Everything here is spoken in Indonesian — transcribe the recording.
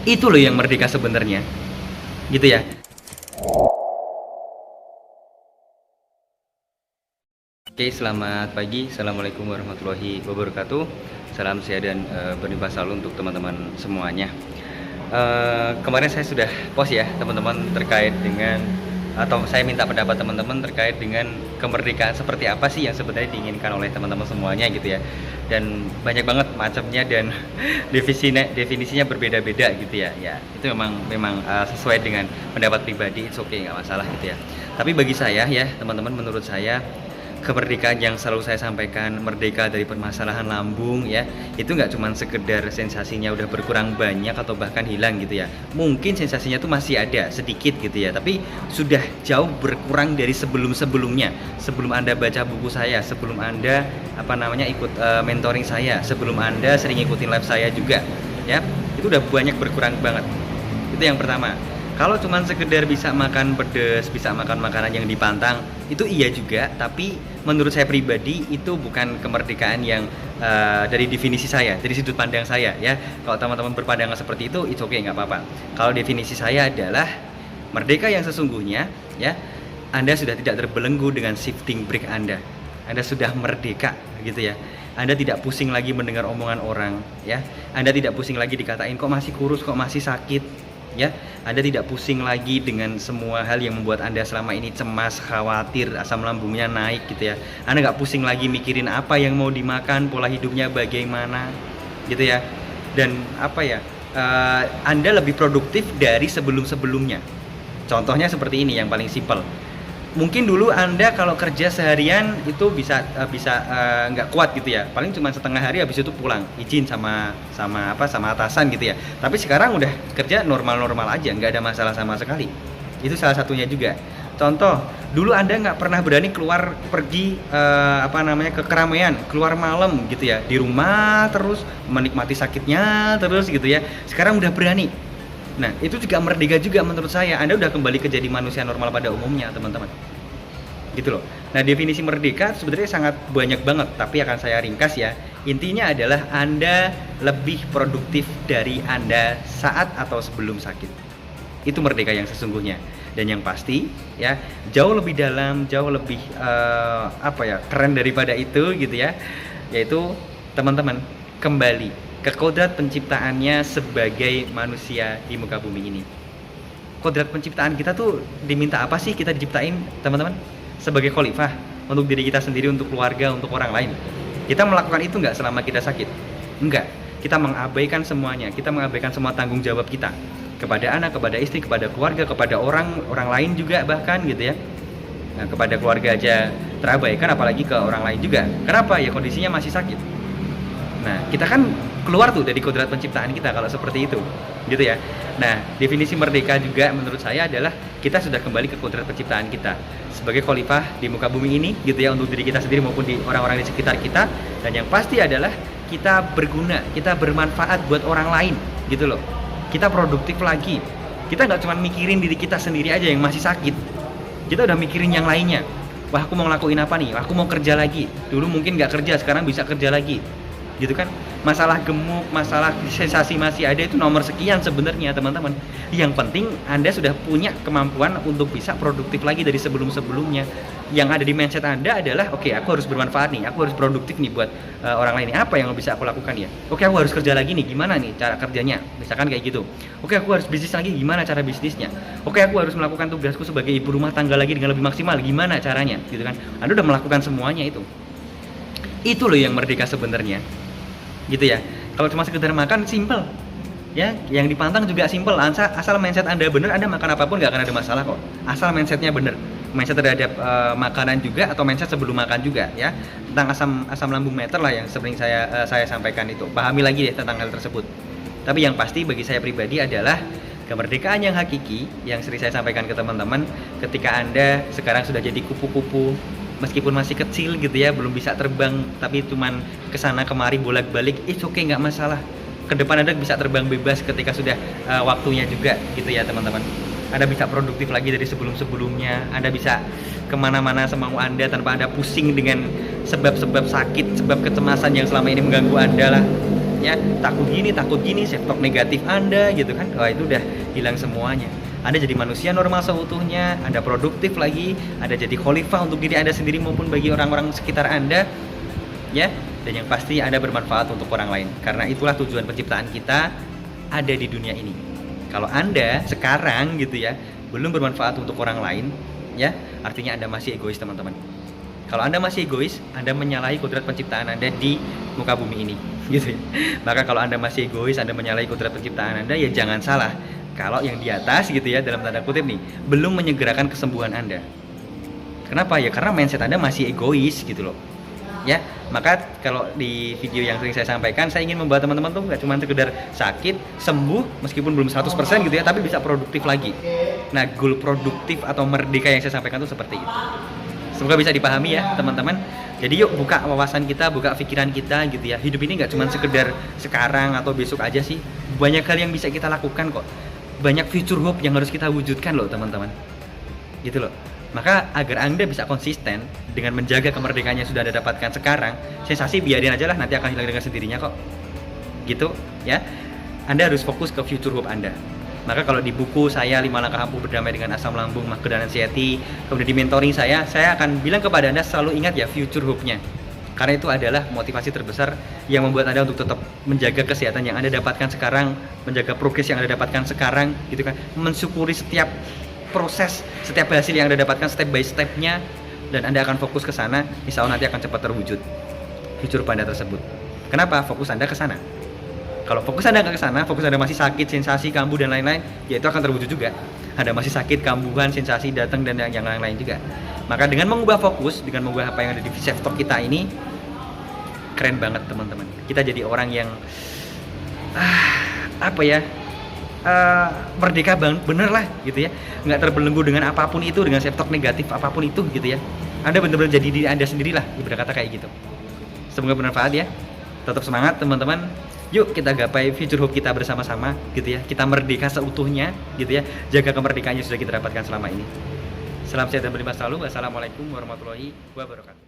Itu loh yang merdeka sebenarnya, gitu ya. Oke, selamat pagi. Assalamualaikum warahmatullahi wabarakatuh. Salam sehat dan berlimpah selalu untuk teman-teman semuanya. Kemarin saya sudah post ya teman-teman terkait dengan, atau saya minta pendapat teman-teman terkait dengan kemerdekaan seperti apa sih yang sebenarnya diinginkan oleh teman-teman semuanya gitu ya. Dan banyak banget macamnya dan definisinya berbeda-beda gitu ya. Ya, itu memang sesuai dengan pendapat pribadi, it's okay, nggak masalah gitu ya. Tapi bagi saya ya teman-teman, menurut saya kemerdekaan yang selalu saya sampaikan, merdeka dari permasalahan lambung ya, itu nggak cuma sekedar sensasinya udah berkurang banyak atau bahkan hilang gitu ya. Mungkin sensasinya tuh masih ada sedikit gitu ya, tapi sudah jauh berkurang dari sebelum-sebelumnya. Sebelum Anda baca buku saya, sebelum Anda ikut mentoring saya, sebelum Anda sering ikutin live saya juga ya, itu udah banyak berkurang banget. Itu yang pertama. Kalau cuman sekedar bisa makan pedas, bisa makan makanan yang dipantang, itu iya juga, tapi menurut saya pribadi itu bukan kemerdekaan yang dari definisi saya, dari sudut pandang saya ya. Kalau teman-teman berpandangan seperti itu, it's okay, nggak apa-apa. Kalau definisi saya adalah merdeka yang sesungguhnya ya, Anda sudah tidak terbelenggu dengan shifting brake Anda. Anda sudah merdeka gitu ya. Anda tidak pusing lagi mendengar omongan orang ya. Anda tidak pusing lagi dikatain kok masih kurus, kok masih sakit ya. Anda tidak pusing lagi dengan semua hal yang membuat Anda selama ini cemas, khawatir, asam lambungnya naik gitu ya. Anda nggak pusing lagi mikirin apa yang mau dimakan, pola hidupnya bagaimana gitu ya. Dan Anda lebih produktif dari sebelum-sebelumnya. Contohnya seperti ini yang paling simpel. Mungkin dulu Anda kalau kerja seharian itu bisa nggak kuat gitu ya, paling cuma setengah hari, habis itu pulang izin sama atasan gitu ya. Tapi sekarang udah kerja normal-normal aja, nggak ada masalah sama sekali. Itu salah satunya juga. Contoh, dulu Anda nggak pernah berani keluar pergi ke keramaian, keluar malam gitu ya, di rumah terus menikmati sakitnya terus gitu ya. Sekarang udah berani. Nah, itu juga merdeka juga menurut saya. Anda udah kembali ke jadi manusia normal pada umumnya, teman-teman. Gitu loh. Nah, definisi merdeka sebenarnya sangat banyak banget, tapi akan saya ringkas ya. Intinya adalah Anda lebih produktif dari Anda saat atau sebelum sakit. Itu merdeka yang sesungguhnya. Dan yang pasti ya, jauh lebih dalam, jauh lebih keren daripada itu gitu ya. Yaitu teman-teman kembali ke kodrat penciptaannya sebagai manusia di muka bumi ini. Kodrat penciptaan kita tuh diminta apa sih kita diciptain, teman-teman? Sebagai khalifah, untuk diri kita sendiri, untuk keluarga, untuk orang lain. Kita melakukan itu nggak selama kita sakit? Enggak. Kita mengabaikan semuanya, kita mengabaikan semua tanggung jawab kita. Kepada anak, kepada istri, kepada keluarga, kepada orang lain juga bahkan gitu ya. Nah, kepada keluarga aja terabaikan, apalagi ke orang lain juga. Kenapa? Ya kondisinya masih sakit. Nah, kita kan keluar tuh dari kodrat penciptaan kita kalau seperti itu, gitu ya. Nah, definisi merdeka juga menurut saya adalah kita sudah kembali ke kodrat penciptaan kita sebagai khalifah di muka bumi ini, gitu ya, untuk diri kita sendiri maupun di orang-orang di sekitar kita. Dan yang pasti adalah kita berguna, kita bermanfaat buat orang lain, gitu loh. Kita produktif lagi. Kita nggak cuma mikirin diri kita sendiri aja yang masih sakit. Kita udah mikirin yang lainnya. Wah, aku mau ngelakuin apa nih? Aku mau kerja lagi. Dulu mungkin nggak kerja, sekarang bisa kerja lagi. Gitu kan, masalah gemuk, masalah sensasi masih ada, itu nomor sekian sebenarnya teman-teman. Yang penting Anda sudah punya kemampuan untuk bisa produktif lagi dari sebelum-sebelumnya. Yang ada di mindset Anda adalah oke, aku harus bermanfaat nih, aku harus produktif nih buat orang lain. Apa yang bisa aku lakukan ya? Oke, aku harus kerja lagi nih, gimana nih cara kerjanya, misalkan kayak gitu. Oke, aku harus bisnis lagi, gimana cara bisnisnya. Oke, aku harus melakukan tugasku sebagai ibu rumah tangga lagi dengan lebih maksimal, gimana caranya gitu kan. Anda udah melakukan semuanya itu loh yang merdeka sebenarnya, gitu ya. Kalau cuma sekedar makan, simple ya, yang dipantang juga simple. Asal mindset Anda bener, Anda makan apapun nggak akan ada masalah kok, asal mindsetnya bener. Mindset terhadap makanan juga, atau mindset sebelum makan juga ya. Tentang asam lambung meter lah yang sering saya sampaikan itu, pahami lagi deh tentang hal tersebut. Tapi yang pasti bagi saya pribadi adalah kemerdekaan yang hakiki yang sering saya sampaikan ke teman-teman. Ketika Anda sekarang sudah jadi kupu-kupu, meskipun masih kecil gitu ya, belum bisa terbang, tapi cuman kesana kemari bolak-balik, it's okay, nggak masalah. Kedepan Anda bisa terbang bebas ketika sudah waktunya juga gitu ya teman-teman. Anda bisa produktif lagi dari sebelum-sebelumnya. Anda bisa kemana-mana semau Anda tanpa Anda pusing dengan sebab-sebab sakit, sebab kecemasan yang selama ini mengganggu Anda lah. ya takut gini, self-talk negatif Anda gitu kan, wah itu udah hilang semuanya. Anda jadi manusia normal seutuhnya, Anda produktif lagi, Anda jadi khalifah untuk diri Anda sendiri maupun bagi orang-orang sekitar Anda, ya. Dan yang pasti Anda bermanfaat untuk orang lain, karena itulah tujuan penciptaan kita ada di dunia ini. Kalau Anda sekarang gitu ya belum bermanfaat untuk orang lain, ya artinya Anda masih egois, teman-teman. Kalau Anda masih egois, Anda menyalahi kodrat penciptaan Anda di muka bumi ini, gitu ya. Maka kalau Anda masih egois, Anda menyalahi kodrat penciptaan Anda, ya jangan salah kalau yang di atas gitu ya, dalam tanda kutip nih, belum menyegerakan kesembuhan Anda. Kenapa? Ya karena mindset Anda masih egois gitu loh. Ya, maka kalau di video yang sering saya sampaikan, saya ingin membuat teman-teman tuh nggak cuma sekedar sakit, sembuh, meskipun belum 100% gitu ya, tapi bisa produktif lagi. Nah, goal produktif atau merdeka yang saya sampaikan tuh seperti itu. Semoga bisa dipahami ya teman-teman. Jadi yuk buka wawasan kita, buka pikiran kita gitu ya. Hidup ini nggak cuma sekedar sekarang atau besok aja sih. Banyak hal yang bisa kita lakukan kok. Banyak future hope yang harus kita wujudkan loh teman-teman. Gitu loh. Maka agar Anda bisa konsisten dengan menjaga kemerdekaan yang sudah Anda dapatkan sekarang, sensasi biarin aja lah, nanti akan hilang dengan sendirinya kok. Gitu ya. Anda harus fokus ke future hope Anda. Maka kalau di buku saya 5 langkah ampuh berdamai dengan asam lambung, mager dan anxiety, kemudian di mentoring saya akan bilang kepada Anda selalu ingat ya future hope-nya. Karena itu adalah motivasi terbesar yang membuat Anda untuk tetap menjaga kesehatan yang Anda dapatkan sekarang, menjaga progres yang Anda dapatkan sekarang, gitu kan. Mensyukuri setiap proses, setiap hasil yang Anda dapatkan step by step-nya, dan Anda akan fokus ke sana, insya Allah nanti akan cepat terwujud future hope Anda tersebut. Kenapa? Fokus Anda ke sana. Kalau fokus Anda ke sana, fokus Anda masih sakit, sensasi, kambuh dan lain-lain, ya itu akan terwujud juga. Anda masih sakit, kambuhan, sensasi datang dan yang lain-lain juga. Maka dengan mengubah fokus, dengan mengubah apa yang ada di self-talk kita ini, keren banget teman-teman. Kita jadi orang yang merdeka bener lah gitu ya. Nggak terbelenggu dengan apapun itu, dengan self-talk negatif apapun itu gitu ya. Anda benar-benar jadi diri Anda sendirilah, ibarat kata kayak gitu. Semoga bermanfaat ya. Tetap semangat teman-teman. Yuk kita gapai future hope kita bersama-sama gitu ya. Kita merdeka seutuhnya gitu ya. Jaga kemerdekaan yang sudah kita dapatkan selama ini. Salam sehat dan berlimpah selalu. Wassalamualaikum warahmatullahi wabarakatuh.